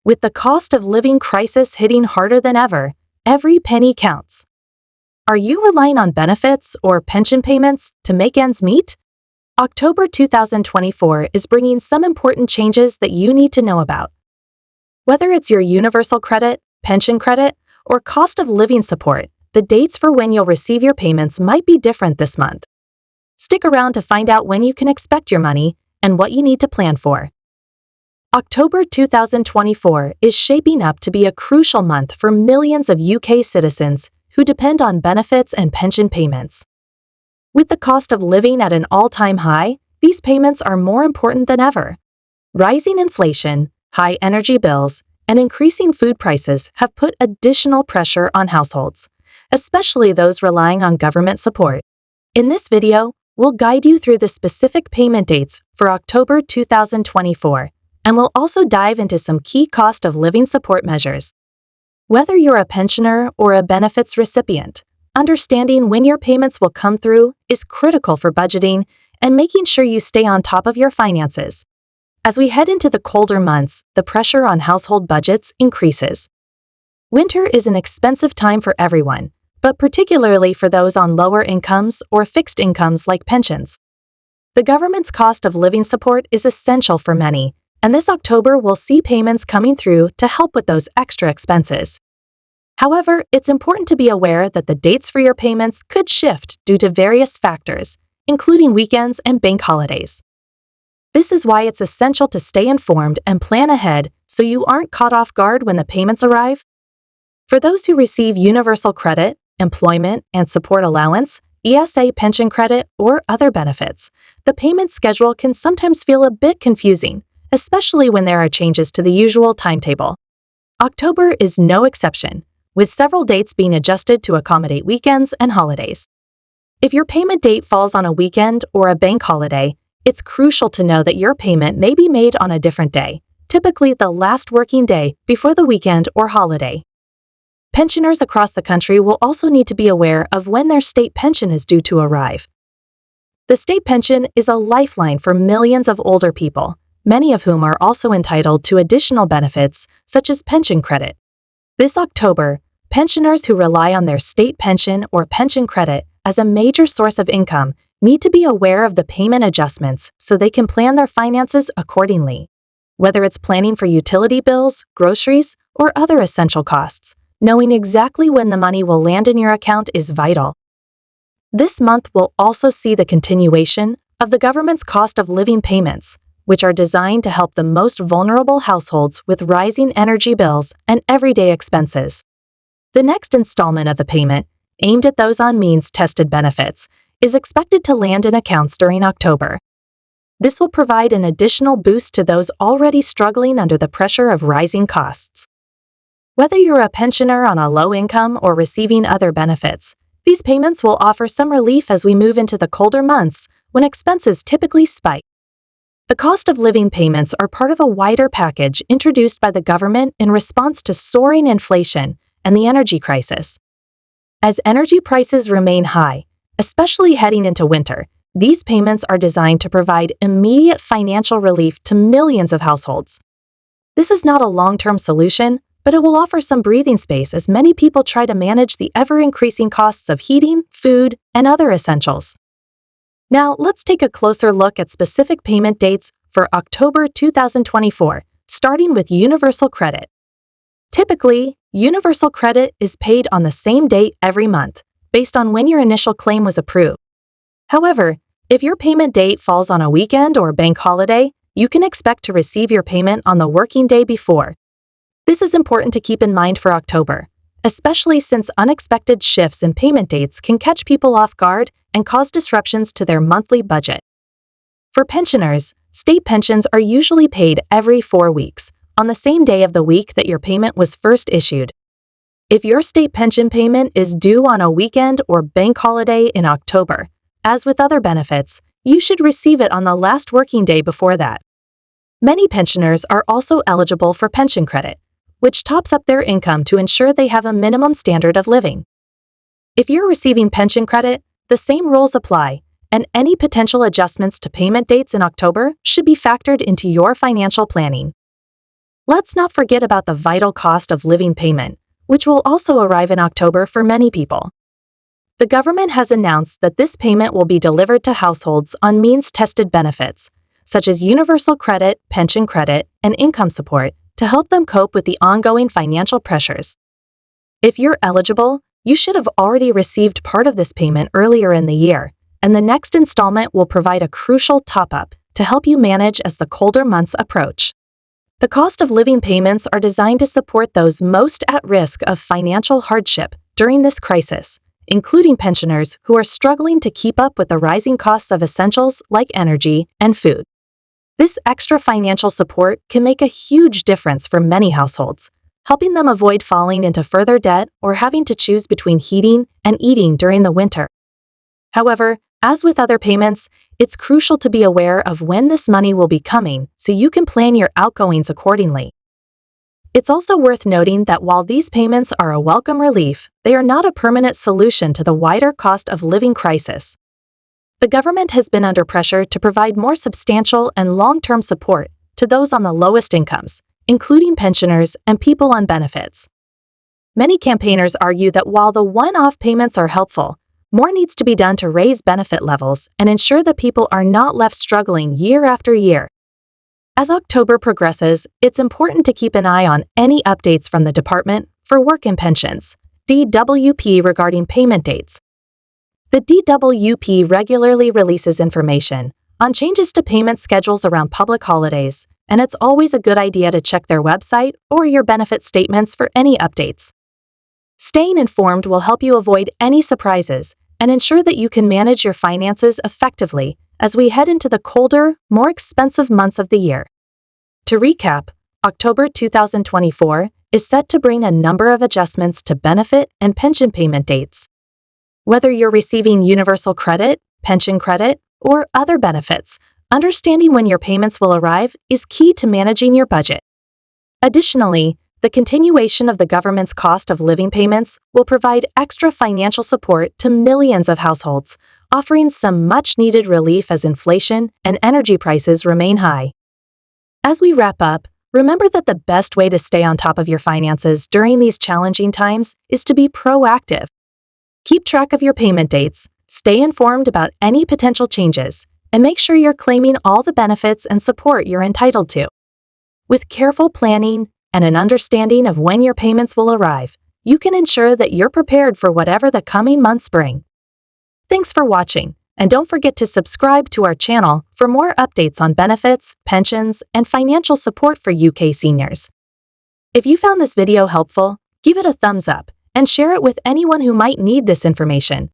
With the cost of living crisis hitting harder than ever, every penny counts. Are you relying on benefits or pension payments to make ends meet? October 2024 is bringing some important changes that you need to know about. Whether it's your universal credit, pension credit, or cost of living support, the dates for when you'll receive your payments might be different this month. Stick around to find out when you can expect your money and what you need to plan for. October 2024 is shaping up to be a crucial month for millions of UK citizens who depend on benefits and pension payments. With the cost of living at an all-time high, these payments are more important than ever. Rising inflation, high energy bills, and increasing food prices have put additional pressure on households, especially those relying on government support. In this video, we'll guide you through the specific payment dates for October 2024, and we'll also dive into some key cost of living support measures. Whether you're a pensioner or a benefits recipient, understanding when your payments will come through is critical for budgeting and making sure you stay on top of your finances. As we head into the colder months, the pressure on household budgets increases. Winter is an expensive time for everyone, but particularly for those on lower incomes or fixed incomes like pensions. The government's cost of living support is essential for many, and this October will see payments coming through to help with those extra expenses. However, it's important to be aware that the dates for your payments could shift due to various factors, including weekends and bank holidays. This is why it's essential to stay informed and plan ahead so you aren't caught off guard when the payments arrive. For those who receive universal credit, employment and support allowance, ESA pension credit, or other benefits, the payment schedule can sometimes feel a bit confusing, especially when there are changes to the usual timetable. October is no exception, with several dates being adjusted to accommodate weekends and holidays. If your payment date falls on a weekend or a bank holiday, it's crucial to know that your payment may be made on a different day, typically the last working day before the weekend or holiday. Pensioners across the country will also need to be aware of when their state pension is due to arrive. The state pension is a lifeline for millions of older people, many of whom are also entitled to additional benefits such as pension credit. This October, pensioners who rely on their state pension or pension credit as a major source of income need to be aware of the payment adjustments so they can plan their finances accordingly. Whether it's planning for utility bills, groceries, or other essential costs, knowing exactly when the money will land in your account is vital. This month will also see the continuation of the government's cost of living payments, which are designed to help the most vulnerable households with rising energy bills and everyday expenses. The next installment of the payment, aimed at those on means-tested benefits, is expected to land in accounts during October. This will provide an additional boost to those already struggling under the pressure of rising costs. Whether you're a pensioner on a low income or receiving other benefits, these payments will offer some relief as we move into the colder months when expenses typically spike. The cost of living payments are part of a wider package introduced by the government in response to soaring inflation and the energy crisis. As energy prices remain high, especially heading into winter, these payments are designed to provide immediate financial relief to millions of households. This is not a long-term solution, but it will offer some breathing space as many people try to manage the ever-increasing costs of heating, food, and other essentials. Now, let's take a closer look at specific payment dates for October 2024, starting with Universal Credit. Typically, Universal Credit is paid on the same date every month, based on when your initial claim was approved. However, if your payment date falls on a weekend or bank holiday, you can expect to receive your payment on the working day before. This is important to keep in mind for October, especially since unexpected shifts in payment dates can catch people off guard and cause disruptions to their monthly budget. For pensioners, state pensions are usually paid every 4 weeks, on the same day of the week that your payment was first issued. If your state pension payment is due on a weekend or bank holiday in October, as with other benefits, you should receive it on the last working day before that. Many pensioners are also eligible for pension credit, which tops up their income to ensure they have a minimum standard of living. If you're receiving pension credit, the same rules apply, and any potential adjustments to payment dates in October should be factored into your financial planning. Let's not forget about the vital cost of living payment, which will also arrive in October for many people. The government has announced that this payment will be delivered to households on means-tested benefits, such as universal credit, pension credit, and income support, to help them cope with the ongoing financial pressures. If you're eligible, you should have already received part of this payment earlier in the year, and the next installment will provide a crucial top-up to help you manage as the colder months approach. The cost of living payments are designed to support those most at risk of financial hardship during this crisis, including pensioners who are struggling to keep up with the rising costs of essentials like energy and food. This extra financial support can make a huge difference for many households, helping them avoid falling into further debt or having to choose between heating and eating during the winter. However, as with other payments, it's crucial to be aware of when this money will be coming so you can plan your outgoings accordingly. It's also worth noting that while these payments are a welcome relief, they are not a permanent solution to the wider cost of living crisis. The government has been under pressure to provide more substantial and long-term support to those on the lowest incomes, including pensioners and people on benefits. Many campaigners argue that while the one-off payments are helpful, more needs to be done to raise benefit levels and ensure that people are not left struggling year after year. As October progresses, it's important to keep an eye on any updates from the Department for Work and Pensions, DWP, regarding payment dates. The DWP regularly releases information on changes to payment schedules around public holidays, and it's always a good idea to check their website or your benefit statements for any updates. Staying informed will help you avoid any surprises and ensure that you can manage your finances effectively as we head into the colder, more expensive months of the year. To recap, October 2024 is set to bring a number of adjustments to benefit and pension payment dates. Whether you're receiving universal credit, pension credit, or other benefits, understanding when your payments will arrive is key to managing your budget. Additionally, the continuation of the government's cost of living payments will provide extra financial support to millions of households, offering some much-needed relief as inflation and energy prices remain high. As we wrap up, remember that the best way to stay on top of your finances during these challenging times is to be proactive. Keep track of your payment dates, stay informed about any potential changes, and make sure you're claiming all the benefits and support you're entitled to. With careful planning and an understanding of when your payments will arrive, you can ensure that you're prepared for whatever the coming months bring. Thanks for watching, and don't forget to subscribe to our channel for more updates on benefits, pensions, and financial support for UK seniors. If you found this video helpful, give it a thumbs up and share it with anyone who might need this information.